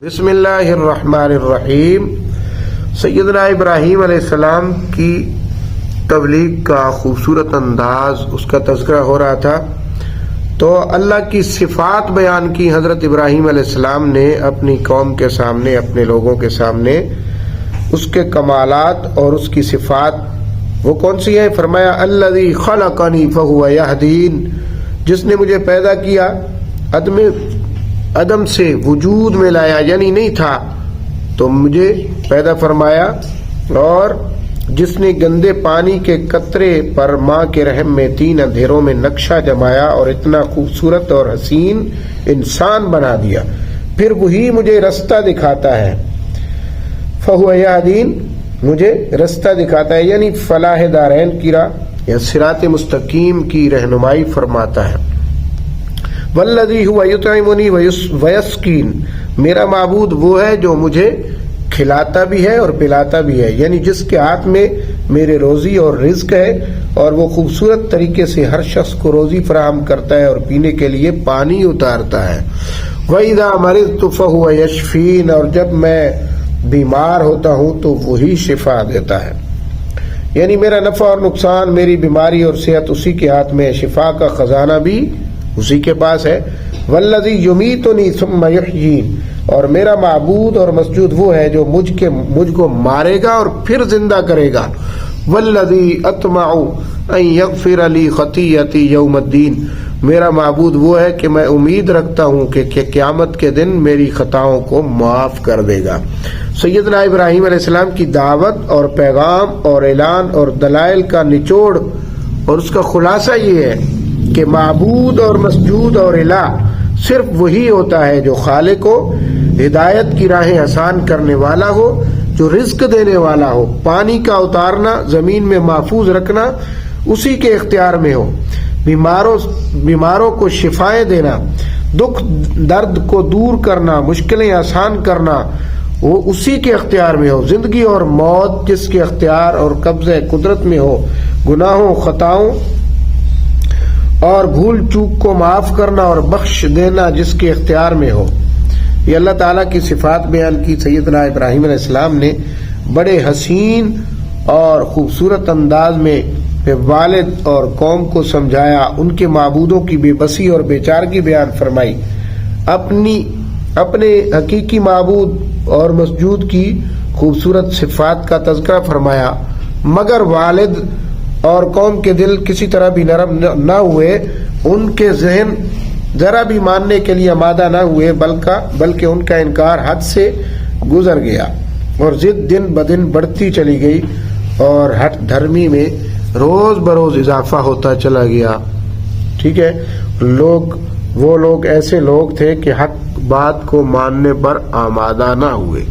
بسم اللہ الرحمن الرحیم۔ سیدنا ابراہیم علیہ السلام کی تبلیغ کا خوبصورت انداز، اس کا تذکرہ ہو رہا تھا تو اللہ کی صفات بیان کی حضرت ابراہیم علیہ السلام نے اپنی قوم کے سامنے، اپنے لوگوں کے سامنے اس کے کمالات اور اس کی صفات وہ کون سی ہیں؟ فرمایا الذی خلقنی فہو یہدین، جس نے مجھے پیدا کیا، عدم سے وجود میں لایا، یعنی نہیں تھا تو مجھے پیدا فرمایا، اور جس نے گندے پانی کے قطرے پر ماں کے رحم میں 3 اندھیروں میں نقشہ جمایا اور اتنا خوبصورت اور حسین انسان بنا دیا، پھر وہی مجھے رستہ دکھاتا ہے۔ فہو یہدین، مجھے رستہ دکھاتا ہے، یعنی فلاح دارین کی راہ یا صراط مستقیم کی رہنمائی فرماتا ہے۔ والذی ہوا یطعمنی ویسقین، میرا معبود وہ ہے جو مجھے کھلاتا بھی ہے اور پلاتا بھی ہے، یعنی جس کے ہاتھ میں میرے روزی اور رزق ہے، اور وہ خوبصورت طریقے سے ہر شخص کو روزی فراہم کرتا ہے اور پینے کے لیے پانی اتارتا ہے۔ وَإِذَا مَرِضْتُ فَهُوَ يَشْفِينِ، اور جب میں بیمار ہوتا ہوں تو وہی شفا دیتا ہے، یعنی میرا نفع اور نقصان، میری بیماری اور صحت اسی کے ہاتھ میں ہے، شفا کا خزانہ بھی اسی کے پاس ہے۔ والذی یمیتنی ثم یحیین، اور میرا معبود اور مسجود وہ ہے جو مجھ کو مارے گا اور پھر زندہ کرے گا۔ والذی اطمع ان یغفر لی خطیئتی یوم الدین، میرا معبود وہ ہے کہ میں امید رکھتا ہوں کہ قیامت کے دن میری خطاؤں کو معاف کر دے گا۔ سیدنا ابراہیم علیہ السلام کی دعوت اور پیغام اور اعلان اور دلائل کا نچوڑ اور اس کا خلاصہ یہ ہے کہ معبود اور مسجود اور الہ صرف وہی ہوتا ہے جو خالق ہو، ہدایت کی راہیں آسان کرنے والا ہو، جو رزق دینے والا ہو، پانی کا اتارنا، زمین میں محفوظ رکھنا اسی کے اختیار میں ہو، بیماروں کو شفائیں دینا، دکھ درد کو دور کرنا، مشکلیں آسان کرنا وہ اسی کے اختیار میں ہو، زندگی اور موت جس کے اختیار اور قبضہ قدرت میں ہو، گناہوں، خطاؤں اور بھول چوک کو معاف کرنا اور بخش دینا جس کے اختیار میں ہو۔ یہ اللہ تعالیٰ کی صفات بیان کی سیدنا ابراہیم علیہ السلام نے بڑے حسین اور خوبصورت انداز میں والد اور قوم کو سمجھایا، ان کے معبودوں کی بے بسی اور بے چارگی بیان فرمائی، اپنے حقیقی معبود اور مسجود کی خوبصورت صفات کا تذکرہ فرمایا، مگر والد اور قوم کے دل کسی طرح بھی نرم نہ ہوئے، ان کے ذہن ذرا بھی ماننے کے لیے آمادہ نہ ہوئے، بلکہ ان کا انکار حد سے گزر گیا اور ضد دن بدن بڑھتی چلی گئی، اور ہٹ دھرمی میں روز بروز اضافہ ہوتا چلا گیا۔ ٹھیک ہے، وہ لوگ ایسے لوگ تھے کہ حق بات کو ماننے پر آمادہ نہ ہوئے۔